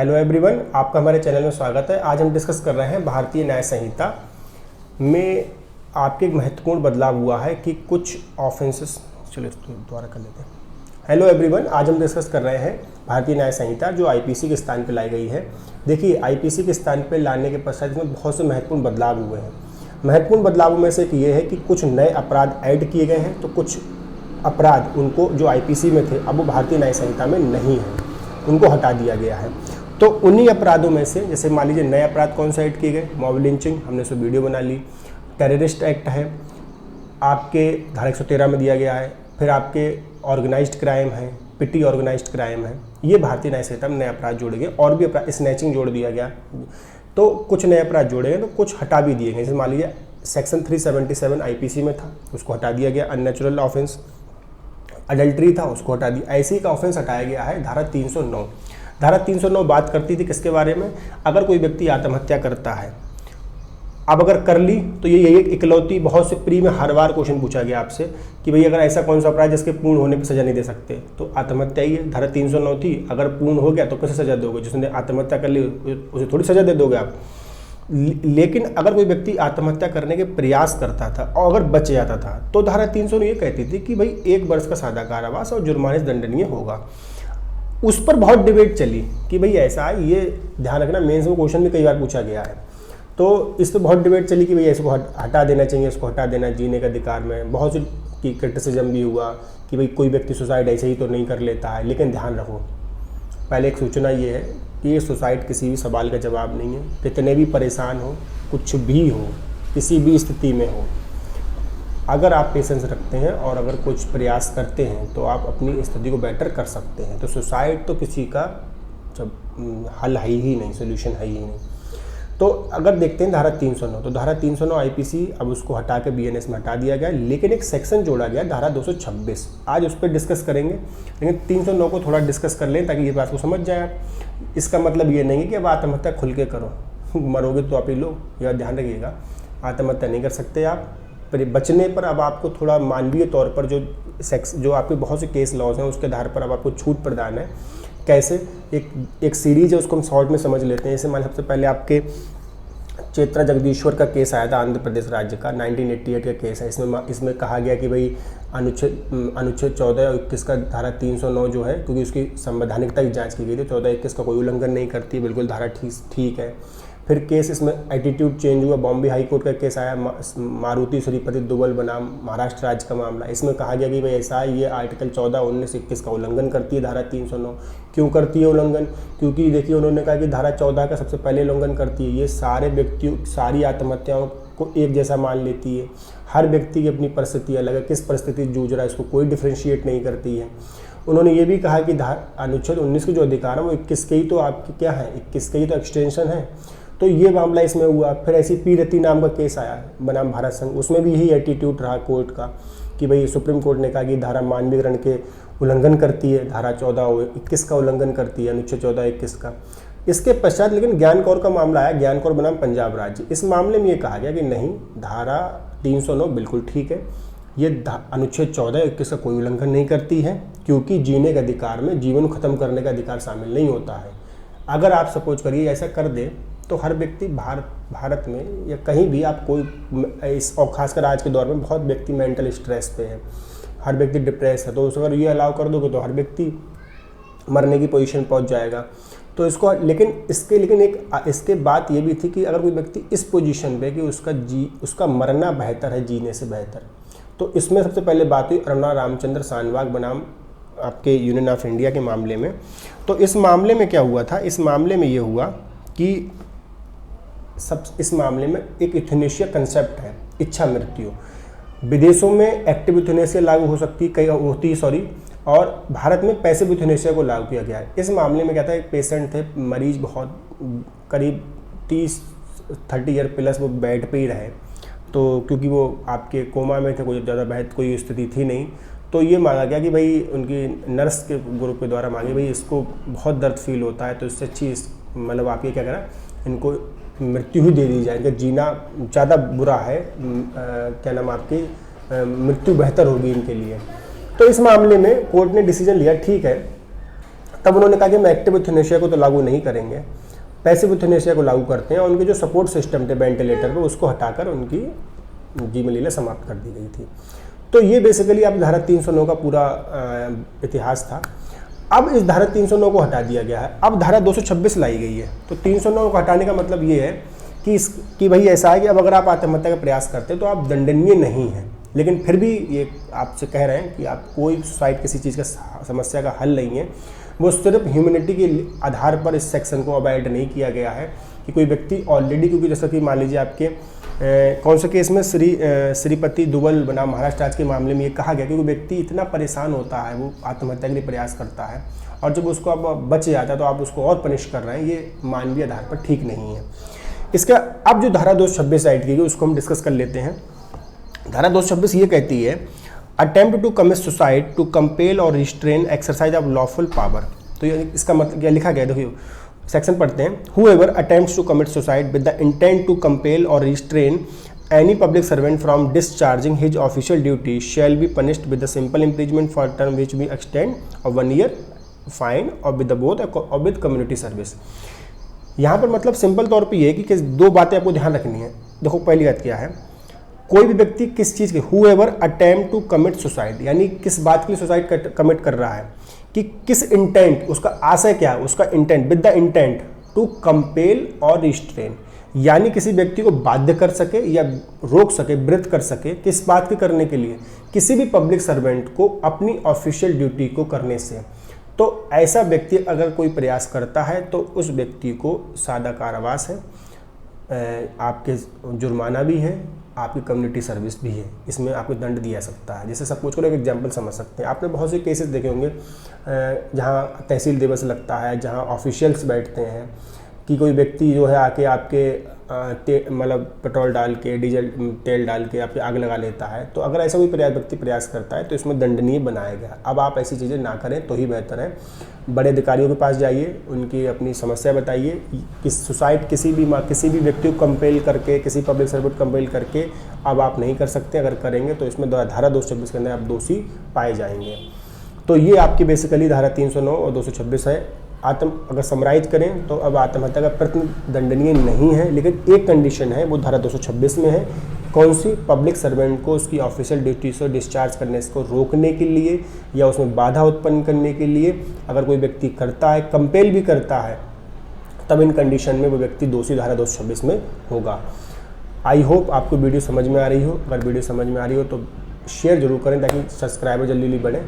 Hello everyone, आपका हमारे channel में स्वागत है। आज हम डिस्कस कर रहे हैं भारतीय न्याय संहिता में आपके एक महत्वपूर्ण बदलाव हुआ है कि कुछ ऑफेंसेस, चलिए दोबारा कर लेते हैं। हेलो एवरीवन, आज हम डिस्कस कर रहे हैं भारतीय न्याय संहिता जो आईपीसी के स्थान पर लाई गई है। देखिए, आईपीसी के स्थान पर लाने के पश्चात इसमें बहुत से महत्वपूर्ण बदलाव हुए हैं। महत्वपूर्ण बदलावों में से एक ये है कि कुछ नए अपराध ऐड किए गए हैं, तो कुछ अपराध उनको जो आईपीसी में थे अब वो भारतीय न्याय संहिता में नहीं है, उनको हटा दिया गया है। तो उन्हीं अपराधों में से जैसे मान लीजिए नए अपराध कौन से ऐड किए गए, मॉब लिंचिंग, हमने उसमें वीडियो बना ली। टेररिस्ट एक्ट है, आपके धारा 113 में दिया गया है। फिर आपके ऑर्गेनाइज्ड क्राइम है, पिटी ऑर्गेनाइज्ड क्राइम है। ये भारतीय न्याय संहिता में नए अपराध जोड़े गए। और भी अपराध, स्नैचिंग जोड़ दिया गया। तो कुछ नए अपराध जोड़े गए, तो कुछ हटा भी दिए गए। जैसे मान लीजिए सेक्शन 377 आईपीसी में था, उसको हटा दिया गया। अननेचुरल ऑफेंस, अडल्ट्री था, उसको हटा दिया। ऐसे ही का ऑफेंस हटाया गया है धारा 309। धारा 309 बात करती थी किसके बारे में, अगर कोई व्यक्ति आत्महत्या करता है, अब अगर कर ली तो ये एक इकलौती, बहुत से प्री में हर बार क्वेश्चन पूछा गया आपसे कि भाई अगर ऐसा कौन सा अपराध जिसके पूर्ण होने पर सजा नहीं दे सकते, तो आत्महत्या ही है। धारा 309 थी, अगर पूर्ण हो गया तो कैसे सजा दोगे, जिसने आत्महत्या कर ली उसे थोड़ी सजा दे दोगे आप। लेकिन अगर कोई व्यक्ति आत्महत्या करने के प्रयास करता था और अगर बच जाता था तो धारा 309 ये कहती थी कि भाई 1 वर्ष का सादा कारावास और जुर्माने से दंडनीय होगा। उस पर बहुत डिबेट चली कि भाई ऐसा है, ये ध्यान रखना, मेंस में क्वेश्चन भी कई बार पूछा गया है। तो इस पर बहुत डिबेट चली कि भाई इसको हटा देना चाहिए, इसको हटा देना जीने के अधिकार में। बहुत सी की क्रिटिसिज्म भी हुआ कि भाई कोई व्यक्ति सुसाइड ऐसे ही तो नहीं कर लेता है। लेकिन ध्यान रखो, पहले एक सूचना ये है कि ये सुसाइड किसी भी सवाल का जवाब नहीं है। कितने भी परेशान हो, कुछ भी हो, किसी भी स्थिति में हो, अगर आप पेशेंस रखते हैं और अगर कुछ प्रयास करते हैं तो आप अपनी स्थिति को बेटर कर सकते हैं। तो सुसाइड तो किसी का जब हल है ही नहीं, सोल्यूशन है ही नहीं। तो अगर देखते हैं धारा 309, तो धारा 309 आईपीसी अब उसको हटा के बीएनएस में हटा दिया गया, लेकिन एक सेक्शन जोड़ा गया धारा 226। आज उस पर डिस्कस करेंगे, लेकिन 309 को थोड़ा डिस्कस कर लें ताकि ये बात को समझ जाए आप। इसका मतलब ये नहीं है कि अब आत्महत्या खुल के करो, मरोगे तो आप ही लो, यह ध्यान रखिएगा। आत्महत्या नहीं कर सकते आप, पर बचने पर अब आपको थोड़ा मानवीय तौर पर जो आपके बहुत से केस लॉज हैं उसके आधार पर अब आपको छूट प्रदान है। कैसे, एक सीरीज है, उसको हम शॉर्ट में समझ लेते हैं। जैसे मान सबसे पहले आपके चेत्रा जगदीश्वर का केस आया था, आंध्र प्रदेश राज्य का, 1988 का केस है। इसमें कहा गया कि भाई अनुच्छेद 14 और 21 का धारा 309 जो है, क्योंकि उसकी संवैधानिकता की जांच की गई थी, 14-21 का कोई उल्लंघन नहीं करती, बिल्कुल धारा ठीक है। फिर केस इसमें एटीट्यूड चेंज हुआ, बॉम्बे हाई कोर्ट का केस आया, मारुति श्रीपति दुबल बनाम महाराष्ट्र राज्य का मामला। इसमें कहा गया कि भाई ऐसा है, ये आर्टिकल 14, 19, 21 का उल्लंघन करती है धारा 309। क्यों करती है उल्लंघन? क्योंकि देखिए उन्होंने कहा कि धारा 14 का सबसे पहले उल्लंघन करती है, ये सारे व्यक्तियों, सारी आत्महत्याओं को एक जैसा मान लेती है। हर व्यक्ति की अपनी परिस्थिति अलग है, किस परिस्थिति जूझ रहा है इसको कोई डिफ्रेंशिएट नहीं करती है। उन्होंने ये भी कहा कि अनुच्छेद 19 के जो अधिकार है वो 21 के ही तो आपकी क्या है, 21 के ही तो एक्सटेंशन है। तो ये मामला इसमें हुआ। फिर ऐसी पी रति नाम का केस आया बनाम भारत संघ, उसमें भी यही एटीट्यूड रहा कोर्ट का कि भाई सुप्रीम कोर्ट ने कहा कि धारा मानवीकरण के उल्लंघन करती है, धारा 14 और 21 का उल्लंघन करती है, अनुच्छेद 14-21 का। इसके पश्चात लेकिन ज्ञान कौर का मामला आया, ज्ञान कौर बनाम पंजाब राज्य। इस मामले में ये कहा गया कि नहीं, धारा 309 बिल्कुल ठीक है, ये अनुच्छेद 14-21 का कोई उल्लंघन नहीं करती है, क्योंकि जीने के अधिकार में जीवन को खत्म करने का अधिकार शामिल नहीं होता है। अगर आप सपोज करिए ऐसा कर दे तो हर व्यक्ति भारत में या कहीं भी आप कोई इस, और खासकर आज के दौर में बहुत व्यक्ति मेंटल स्ट्रेस पे है, हर व्यक्ति डिप्रेस है, तो उस अगर ये अलाउ कर दोगे तो हर व्यक्ति मरने की पोजीशन पहुंच जाएगा। तो इसको लेकिन इसके बात ये भी थी कि अगर कोई व्यक्ति इस पोजीशन पे कि उसका मरना बेहतर है जीने से बेहतर, तो इसमें सबसे पहले बात हुई अरुणा रामचंद्र सानवाग बनाम आपके यूनियन ऑफ इंडिया के मामले में। तो इस मामले में क्या हुआ था, इस मामले में ये हुआ कि इस मामले में एक यूथेनेशिया कंसेप्ट है, इच्छा मृत्यु। विदेशों में एक्टिव यूथेनेशिया लागू हो सकती है, कई होती है सॉरी, और भारत में पैसिव यूथेनेशिया को लागू किया गया है। इस मामले में क्या था, एक पेशेंट थे, मरीज बहुत करीब 30 ईयर प्लस वो बेड पे ही रहे, तो क्योंकि वो आपके कोमा में थे, कोई ज़्यादा बेहतर कोई स्थिति थी नहीं, तो ये मांगा गया कि भाई उनकी नर्स के ग्रुप के द्वारा मांगी, भाई इसको बहुत दर्द फील होता है, तो इससे अच्छी मतलब आप ये क्या करें, इनको मृत्यु ही दे दी जाए, इनका जीना ज़्यादा बुरा है, क्या नाम आपकी मृत्यु बेहतर होगी इनके लिए। तो इस मामले में कोर्ट ने डिसीजन लिया, ठीक है तब उन्होंने कहा कि हम एक्टिव यूथेनेशिया को तो लागू नहीं करेंगे, पैसिव यूथेनेशिया को लागू करते हैं, और उनके जो सपोर्ट सिस्टम थे वेंटिलेटर पे उसको हटाकर उनकी जीवन लीला समाप्त कर दी गई थी। तो ये बेसिकली अब धारा 309 का पूरा इतिहास था। अब इस धारा 309 को हटा दिया गया है, अब धारा 226 लाई गई है। तो 309 को हटाने का मतलब ये है कि भाई ऐसा है कि अब अगर आप आत्महत्या का प्रयास करते हैं तो आप दंडनीय नहीं हैं, लेकिन फिर भी ये आपसे कह रहे हैं कि आप कोई सुसाइड किसी चीज़ का समस्या का हल नहीं है, वो सिर्फ ह्यूमैनिटी के आधार पर इस सेक्शन को अवॉइड नहीं किया गया है कि कोई व्यक्ति ऑलरेडी, क्योंकि जैसा कि मान लीजिए आपके कौन से केस में श्रीपति दुबल बनाम महाराष्ट्र राज्य के मामले में ये कहा गया कि कोई व्यक्ति इतना परेशान होता है, वो आत्महत्या के लिए प्रयास करता है, और जब उसको अब बच जाता है तो आप उसको और पनिश कर रहे हैं, ये मानवीय आधार पर ठीक नहीं है। इसका अब जो धारा 226 ऐड की गई उसको हम डिस्कस कर लेते हैं। धारा 226 ये कहती है attempt to commit suicide to compel और restrain exercise of lawful power. तो ये इसका मतलब क्या लिखा गया, देखिए सेक्शन पढ़ते हैं। Whoever attempts to commit suicide with the intent to compel or restrain any public servant from discharging his official duty shall be punished with the simple imprisonment for term which may extend of 1 year, fine or with the both or with community service। यहाँ पर मतलब simple तौर पे ये है कि दो बातें आपको ध्यान रखनी है। देखो पहली बात क्या है, कोई भी व्यक्ति किस चीज़ के whoever attempt to commit suicide यानी किस बात के लिए सुसाइड कमिट कर रहा है, कि किस इंटेंट, उसका आशय क्या है, उसका intent with the intent to compel और रिस्ट्रेन, यानी किसी व्यक्ति को बाध्य कर सके या रोक सके, विरत कर सके, किस बात के करने के लिए, किसी भी पब्लिक सर्वेंट को अपनी ऑफिशियल ड्यूटी को करने से। तो ऐसा व्यक्ति अगर कोई प्रयास करता है तो उस व्यक्ति को सादा कारावास है, आपके जुर्माना भी है, आपकी कम्युनिटी सर्विस भी है, इसमें आपको दंड दिया सकता है। जैसे सपोज करो एक एग्जांपल समझ सकते हैं, आपने बहुत से केसेस देखे होंगे जहां तहसील दिवस लगता है, जहां ऑफिशियल्स बैठते हैं कि कोई व्यक्ति जो है आके आपके मतलब पेट्रोल डाल के, डीजल तेल डाल के आपके आग लगा लेता है। तो अगर ऐसा कोई व्यक्ति प्रयास करता है तो इसमें दंडनीय बनाया गया। अब आप ऐसी चीज़ें ना करें तो ही बेहतर है। बड़े अधिकारियों के पास जाइए, उनकी अपनी समस्या बताइए कि सुसाइड किसी भी व्यक्ति को कंपेल करके, किसी पब्लिक सर्वेंट कंपेल करके अब आप नहीं कर सकते। अगर करेंगे तो इसमें धारा 226 के अंदर आप दोषी पाए जाएंगे। तो ये आपकी बेसिकली धारा 309 और 226 है। अगर समराइज करें तो अब आत्महत्या का प्रयत्न दंडनीय नहीं है, लेकिन एक कंडीशन है, वो धारा 226 में है। कौन सी? पब्लिक सर्वेंट को उसकी ऑफिशियल ड्यूटी से डिस्चार्ज करने को रोकने के लिए या उसमें बाधा उत्पन्न करने के लिए अगर कोई व्यक्ति करता है, कंपेल भी करता है, तब इन कंडीशन में वो व्यक्ति दोषी धारा 226 में होगा। आई होप आपको वीडियो समझ में आ रही हो। अगर वीडियो समझ में आ रही हो तो शेयर जरूर करें ताकि सब्सक्राइबर जल्दी बढ़े।